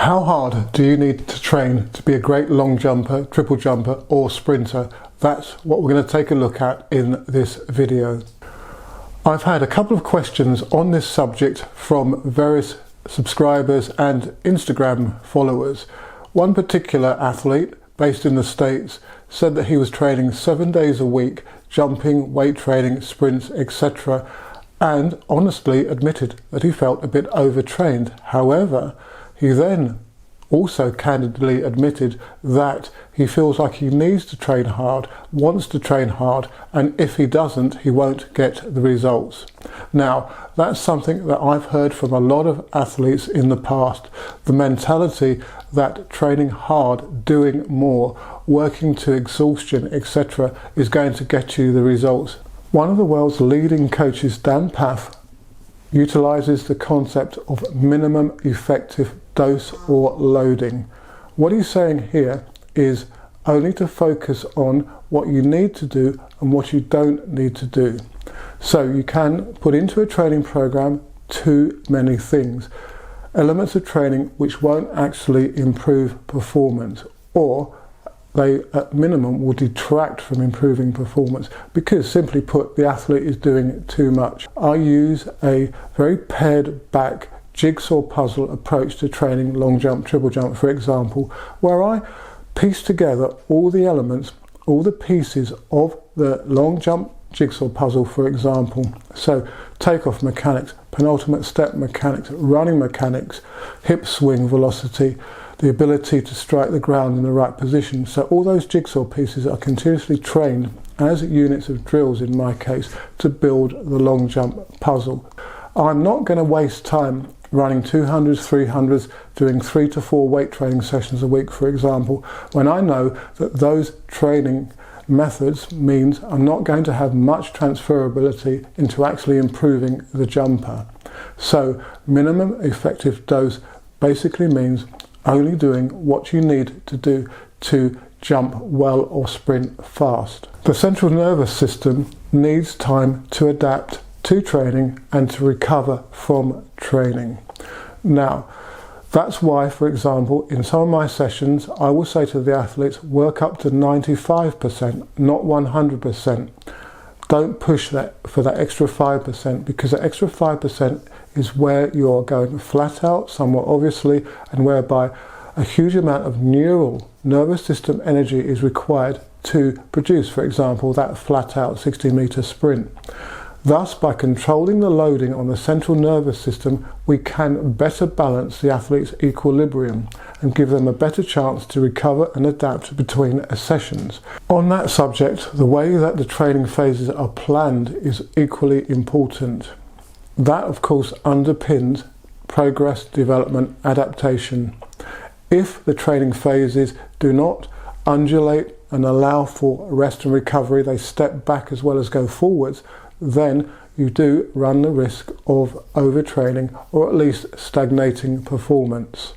How hard do you need to train to be a great long jumper, triple jumper or sprinter? That's what we're going to take a look at in this video. I've had a couple of questions on this subject from various subscribers and Instagram followers. One particular athlete based in the States said that he was training 7 days a week, jumping, weight training, sprints, etc., and honestly admitted that he felt a bit overtrained. However, he then also candidly admitted that he feels like he needs to train hard, wants to train hard, and if he doesn't, he won't get the results. Now, that's something that I've heard from a lot of athletes in the past. The mentality that training hard, doing more, working to exhaustion, etc. is going to get you the results. One of the world's leading coaches, Dan Paff, utilizes the concept of minimum effective dose or loading. What he's saying here is only to focus on what you need to do and what you don't need to do. So you can put into a training program too many things, elements of training which won't actually improve performance, or they at minimum will detract from improving performance because, simply put, the athlete is doing too much. I use a very pared back jigsaw puzzle approach to training long jump, triple jump, for example, where I piece together all the elements, all the pieces of the long jump jigsaw puzzle, for example. So takeoff mechanics, penultimate step mechanics, running mechanics, hip swing velocity, the ability to strike the ground in the right position. So all those jigsaw pieces are continuously trained as units of drills, in my case, to build the long jump puzzle. I'm not going to waste time running 200s, 300s, doing 3 to 4 weight training sessions a week, for example, when I know that those training methods means I'm not going to have much transferability into actually improving the jumper. So minimum effective dose basically means only doing what you need to do to jump well or sprint fast. The central nervous system needs time to adapt to training and to recover from training. Now, that's why, for example, in some of my sessions, I will say to the athletes, work up to 95%, not 100%. Don't push that for that extra 5%, because that extra 5% is where you're going flat out, somewhat obviously, and whereby a huge amount of neural nervous system energy is required to produce, for example, that flat out 60-meter sprint. Thus, by controlling the loading on the central nervous system, we can better balance the athlete's equilibrium and give them a better chance to recover and adapt between sessions. On that subject, the way that the training phases are planned is equally important. That, of course, underpins progress, development, adaptation. If the training phases do not undulate and allow for rest and recovery, they step back as well as go forwards, then you do run the risk of overtraining or at least stagnating performance.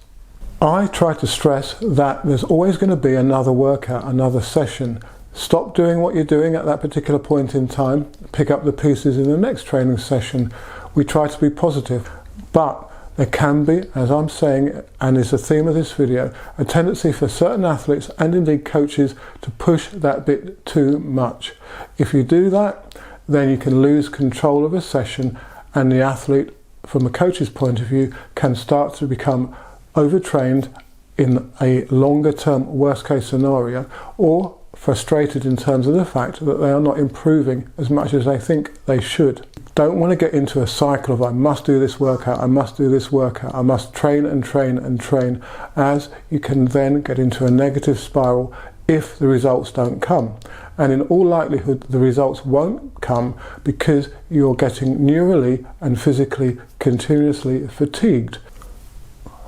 I try to stress that there's always going to be another workout, another session. Stop doing what you're doing at that particular point in time, pick up the pieces in the next training session. We try to be positive, but there can be, as I'm saying, and is the theme of this video, a tendency for certain athletes and indeed coaches to push that bit too much. If you do that, then you can lose control of a session, and the athlete, from a coach's point of view, can start to become overtrained in a longer term worst case scenario, or frustrated in terms of the fact that they are not improving as much as they think they should. Don't want to get into a cycle of I must do this workout, I must do this workout, I must train and train and train, as you can then get into a negative spiral if the results don't come. And in all likelihood, the results won't come because you're getting neurally and physically continuously fatigued.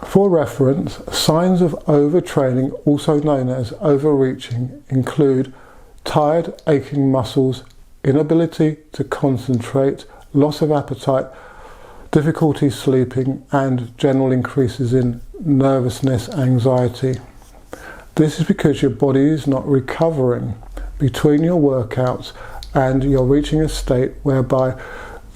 For reference, signs of overtraining, also known as overreaching, include tired, aching muscles, inability to concentrate, loss of appetite, difficulty sleeping, and general increases in nervousness, anxiety. This is because your body is not recovering between your workouts and you're reaching a state whereby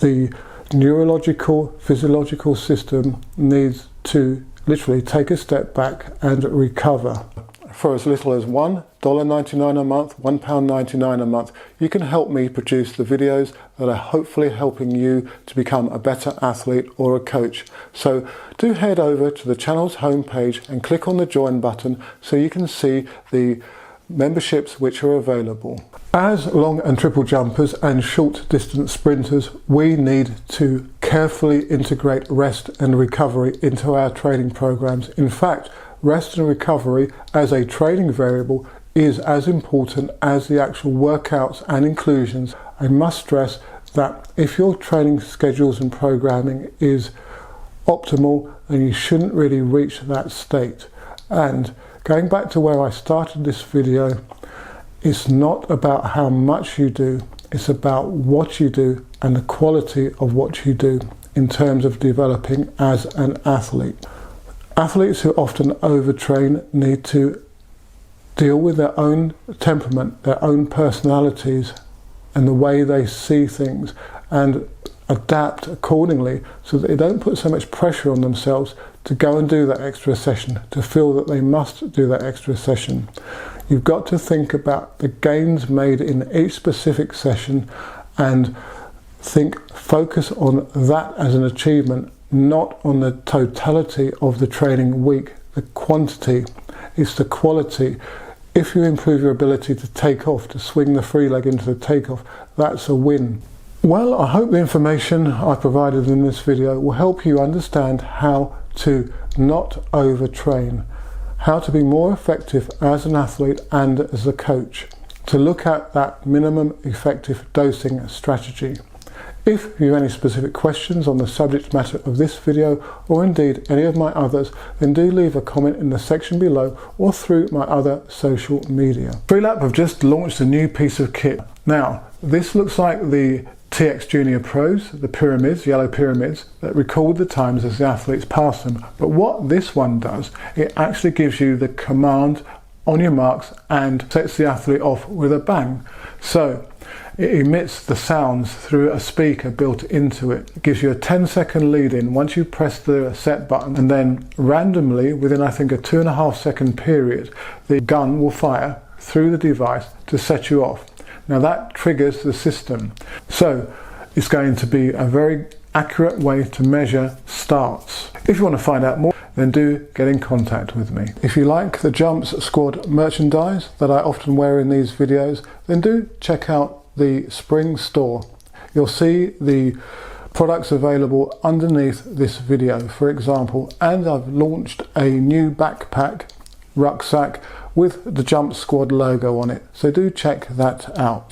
the neurological, physiological system needs to literally take a step back and recover. For as little as $1.99 a month, £1.99 a month, you can help me produce the videos that are hopefully helping you to become a better athlete or a coach. So do head over to the channel's homepage and click on the join button so you can see the memberships which are available. As long and triple jumpers and short distance sprinters, we need to carefully integrate rest and recovery into our training programs. In fact, rest and recovery as a training variable is as important as the actual workouts and inclusions. I must stress that if your training schedules and programming is optimal, then you shouldn't really reach that state. And going back to where I started this video, it's not about how much you do, it's about what you do and the quality of what you do in terms of developing as an athlete. Athletes who often overtrain need to deal with their own temperament, their own personalities and the way they see things, and adapt accordingly so that they don't put so much pressure on themselves to go and do that extra session, to feel that they must do that extra session. You've got to think about the gains made in each specific session and focus on that as an achievement, not on the totality of the training week, the quantity. It's the quality. If you improve your ability to take off, to swing the free leg into the takeoff, that's a win. Well, I hope the information I provided in this video will help you understand how to not overtrain, how to be more effective as an athlete and as a coach, to look at that minimum effective dosing strategy. If you have any specific questions on the subject matter of this video, or indeed any of my others, then do leave a comment in the section below or through my other social media. Freelap have just launched a new piece of kit. Now, this looks like the TX Junior Pros, the pyramids, yellow pyramids, that record the times as the athletes pass them. But what this one does, it actually gives you the command on your marks and sets the athlete off with a bang. So it emits the sounds through a speaker built into it. It gives you a 10-second lead in once you press the set button, and then randomly within I think a 2.5 second period, the gun will fire through the device to set you off. Now that triggers the system. So it's going to be a very accurate way to measure starts. If you want to find out more, then do get in contact with me. If you like the Jumps Squad merchandise that I often wear in these videos, then do check out the spring store. You'll see the products available underneath this video, for example, and I've launched a new backpack, rucksack with the Jump Squad logo on it, so do check that out.